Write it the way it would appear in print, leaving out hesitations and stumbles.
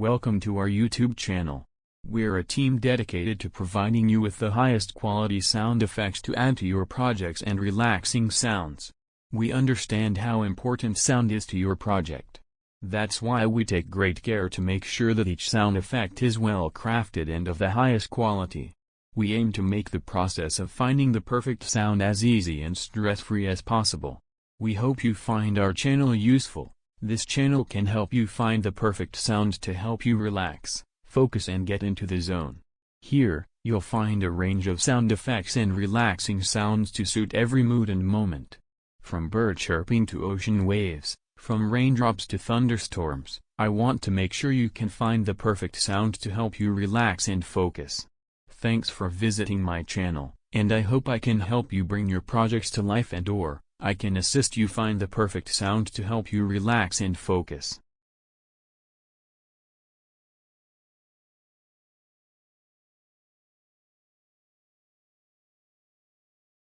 Welcome to our YouTube channel. We're a team dedicated to providing you with the highest quality sound effects to add to your projects and relaxing sounds. We understand how important sound is to your project. That's why we take great care to make sure that each sound effect is well crafted and of the highest quality. We aim to make the process of finding the perfect sound as easy and stress-free as possible. We hope you find our channel useful. This channel can help you find the perfect sound to help you relax, focus and get into the zone. Here, you'll find a range of sound effects and relaxing sounds to suit every mood and moment. From bird chirping to ocean waves, from raindrops to thunderstorms, I want to make sure you can find the perfect sound to help you relax and focus. Thanks for visiting my channel, and I hope I can help you bring your projects to life and/or I can assist you find the perfect sound to help you relax and focus.